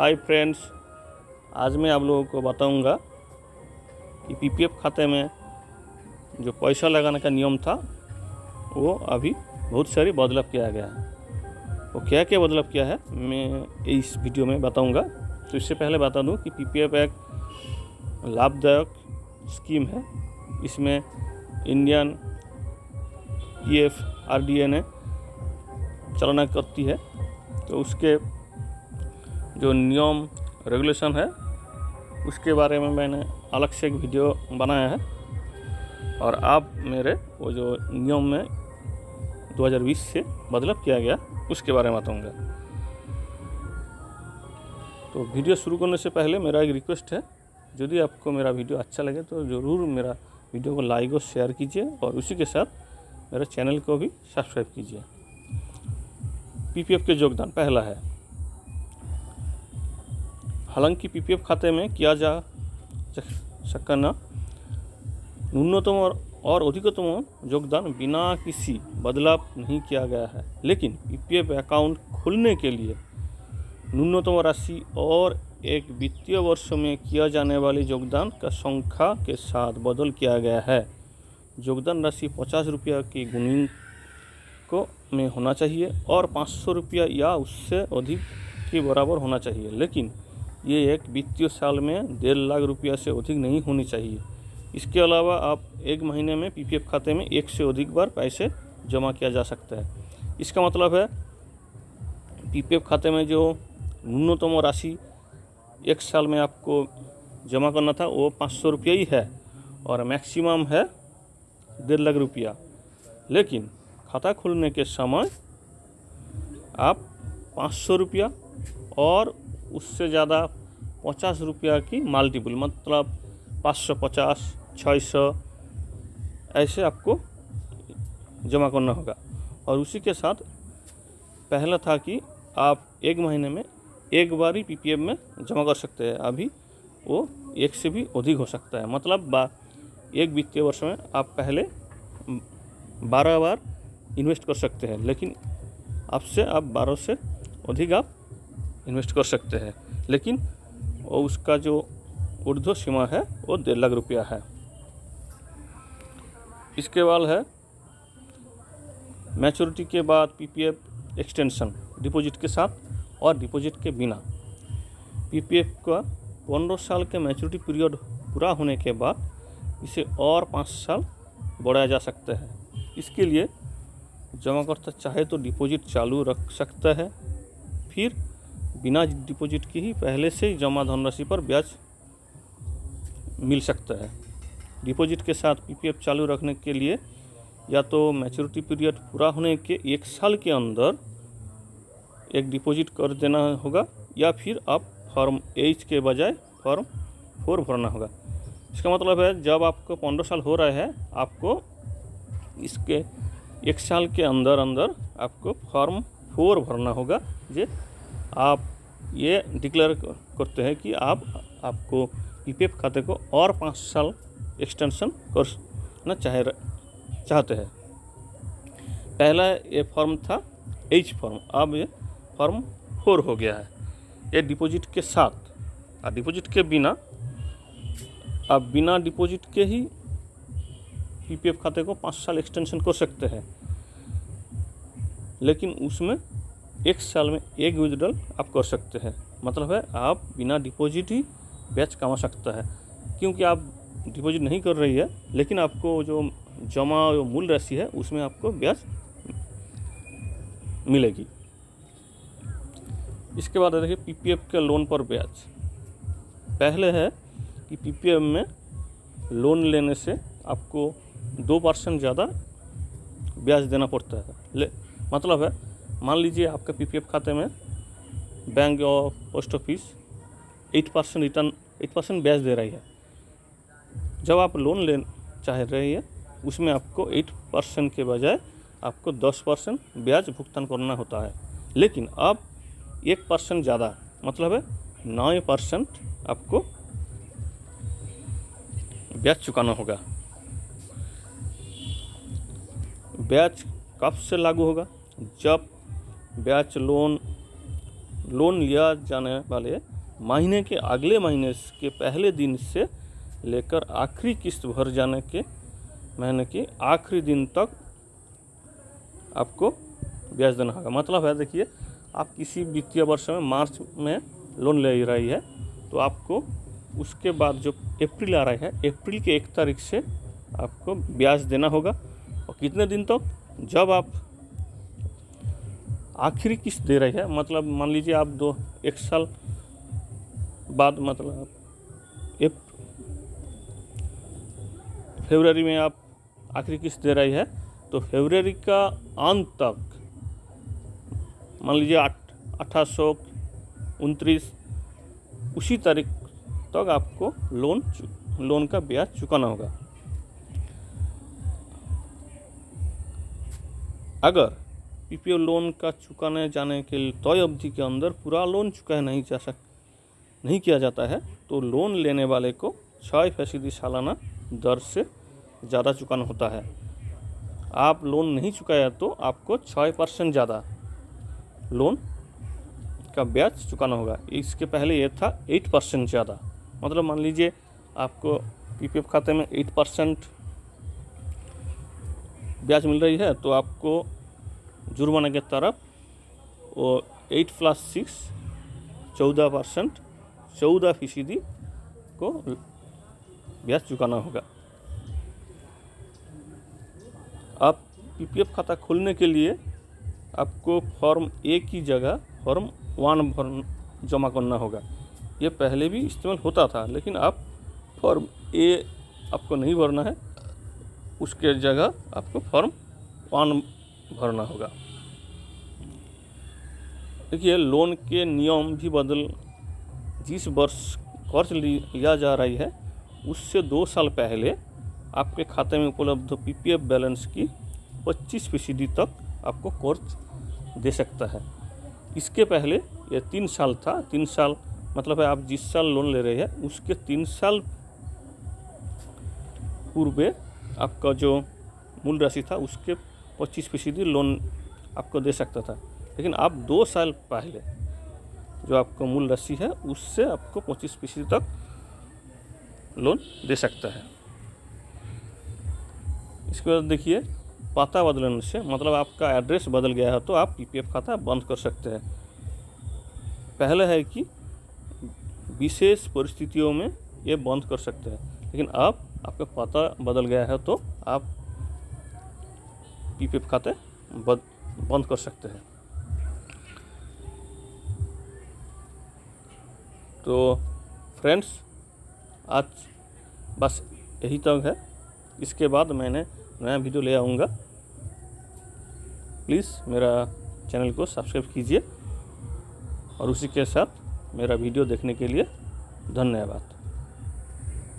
Hi friends, आज मैं आप लोगों को बताऊंगा कि पीपीएफ खाते में जो पैसा लगाने का नियम था वो अभी बहुत सारी बदलाव किया गया है। वो क्या क्या बदलाव किया है मैं इस वीडियो में बताऊंगा। तो इससे पहले बता दूं कि पीपीएफ एक लाभदायक स्कीम है। इसमें इंडियन पीएफ आरडीए चालना करती है, तो उसके जो नियम रेगुलेशन है उसके बारे में मैंने अलग से एक वीडियो बनाया है, और आप मेरे वो जो नियम में 2020 से बदलाव किया गया उसके बारे में बताऊंगा। तो वीडियो शुरू करने से पहले मेरा एक रिक्वेस्ट है, यदि आपको मेरा वीडियो अच्छा लगे तो ज़रूर मेरा वीडियो को लाइक और शेयर कीजिए, और उसी के साथ मेरे चैनल को भी सब्सक्राइब कीजिए। पीपीएफ के योगदान पहला है, हालांकि पीपीएफ खाते में किया जा सकना न्यूनतम और अधिकतम योगदान बिना किसी बदलाव नहीं किया गया है, लेकिन पीपीएफ अकाउंट खोलने के लिए न्यूनतम राशि और एक वित्तीय वर्ष में किया जाने वाले योगदान का संख्या के साथ बदल किया गया है। योगदान राशि 50 रुपया की गुणित को में होना चाहिए और 500 रुपया या उससे अधिक के बराबर होना चाहिए, लेकिन ये एक वित्तीय साल में 1.5 लाख रुपया से अधिक नहीं होनी चाहिए। इसके अलावा आप एक महीने में पीपीएफ खाते में एक से अधिक बार पैसे जमा किया जा सकता है। इसका मतलब है पीपीएफ खाते में जो न्यूनतम राशि एक साल में आपको जमा करना था वो 500 रुपया ही है, और मैक्सिमम है 1.5 लाख रुपया। लेकिन खाता खोलने के समय आप 500 रुपया और उससे ज़्यादा 50 रुपया की मल्टीपल, मतलब 550, 600 ऐसे आपको जमा करना होगा। और उसी के साथ पहला था कि आप एक महीने में एक बार ही पीपीएफ में जमा कर सकते हैं, अभी वो एक से भी अधिक हो सकता है। मतलब एक वित्तीय वर्ष में आप पहले 12 बार इन्वेस्ट कर सकते हैं, लेकिन अब से आप 12 से अधिक आप इन्वेस्ट कर सकते हैं, लेकिन उसका जो ऊर्ध्व सीमा है वो 1.5 लाख रुपया है। इसके बाद है मैच्योरिटी के बाद पीपीएफ एक्सटेंशन, डिपॉजिट के साथ और डिपॉजिट के बिना। पीपीएफ का 15 साल के मैच्योरिटी पीरियड पूरा होने के बाद इसे और 5 साल बढ़ाया जा सकता है। इसके लिए जमाकर्ता चाहे तो डिपॉजिट चालू रख सकता है, फिर बिना डिपॉजिट की ही पहले से ही जमा धनराशि पर ब्याज मिल सकता है। डिपॉजिट के साथ पीपीएफ चालू रखने के लिए या तो मैच्योरिटी पीरियड पूरा होने के 1 साल के अंदर एक डिपॉजिट कर देना होगा, या फिर आप फॉर्म H के बजाय फॉर्म 4 भरना होगा। इसका मतलब है जब आपको 15 साल हो रहा है, आपको इसके 1 साल के अंदर आपको फॉर्म 4 भरना होगा, जो आप ये डिक्लेयर करते हैं कि आपको पीपीएफ खाते को और 5 साल एक्सटेंशन करना चाहते हैं। पहला ये फॉर्म था H फॉर्म, अब ये फॉर्म 4 हो गया है। ये डिपॉजिट के साथ और डिपॉजिट के बिना, आप बिना डिपॉजिट के ही पीपीएफ खाते को 5 साल एक्सटेंशन कर सकते हैं, लेकिन उसमें 1 साल में एक विड्रॉल आप कर सकते हैं। मतलब है आप बिना डिपॉजिट ही ब्याज कमा सकता है, क्योंकि आप डिपॉजिट नहीं कर रही है, लेकिन आपको जो जमा मूल राशि है उसमें आपको ब्याज मिलेगी। इसके बाद देखिए पीपीएफ के लोन पर ब्याज। पहले है कि पीपीएफ में लोन लेने से आपको 2% ज़्यादा ब्याज देना पड़ता है। मतलब है मान लीजिए आपका पीपीएफ खाते में बैंक और पोस्ट ऑफिस 8% रिटर्न 8% ब्याज दे रही है। जब आप लोन ले चाह रही है उसमें आपको 8% के बजाय आपको 10% ब्याज भुगतान करना होता है, लेकिन अब 1% ज़्यादा, मतलब है 9% आपको ब्याज चुकाना होगा। ब्याज कब से लागू होगा? जब ब्याज लोन लोन लिया जाने वाले महीने के अगले महीने के पहले दिन से लेकर आखिरी किस्त भर जाने के महीने के आखिरी दिन तक आपको ब्याज देना होगा। मतलब है, देखिए, आप किसी वित्तीय वर्ष में मार्च में लोन ले रही है तो आपको उसके बाद जो अप्रैल आ रहा है, अप्रैल के 1 तारीख से आपको ब्याज देना होगा। और कितने दिन तक? जब आप आखिरी किस्त दे रही है, मतलब मान लीजिए आप 1 साल बाद, मतलब फरवरी में आप आखिरी किस्त दे रही है तो फरवरी का अंत तक, मान लीजिए 2829 उसी तारीख तक आपको लोन का ब्याज चुकाना होगा। अगर पीपीएफ लोन का चुकाने जाने के तय अवधि के अंदर पूरा लोन चुकाया नहीं किया जाता है तो लोन लेने वाले को 6% सालाना दर से ज़्यादा चुकाना होता है। आप लोन नहीं चुकाया तो आपको 6% ज़्यादा लोन का ब्याज चुकाना होगा। इसके पहले ये था 8% ज़्यादा। मतलब मान लीजिए आपको पीपीएफ खाते में 8% ब्याज मिल रही है तो आपको जुर्माना के तरफ वो 8 + 6 14% 14% को ब्याज चुकाना होगा। आप पीपीएफ खाता खोलने के लिए आपको फॉर्म ए की जगह फॉर्म 1 जमा करना होगा। ये पहले भी इस्तेमाल होता था, लेकिन अब फॉर्म ए आपको नहीं भरना है, उसके जगह आपको फॉर्म 1 भरना होगा। देखिए, लोन के नियम भी जिस वर्ष कर्ज लिया जा रही है उससे 2 साल पहले आपके खाते में उपलब्ध पीपीएफ बैलेंस की 25% तक आपको कर्ज दे सकता है। इसके पहले ये 3 साल था। 3 साल मतलब है आप जिस साल लोन ले रहे हैं उसके 3 साल पूर्व आपका जो मूल राशि था उसके 25% लोन आपको दे सकता था। लेकिन आप 2 साल पहले जो आपका मूल राशि है उससे आपको 25% तक लोन दे सकता है। इसके बाद देखिए, पता बदलने से, मतलब आपका एड्रेस बदल गया है तो आप पीपीएफ खाता बंद कर सकते हैं। पहले है कि विशेष परिस्थितियों में ये बंद कर सकते हैं, लेकिन अब आपका पता बदल गया है तो आप पीपीएफ खाते बंद कर सकते हैं। तो फ्रेंड्स, आज बस यही तक है। इसके बाद मैंने नया वीडियो ले आऊँगा। प्लीज़ मेरा चैनल को सब्सक्राइब कीजिए और उसी के साथ मेरा वीडियो देखने के लिए धन्यवाद।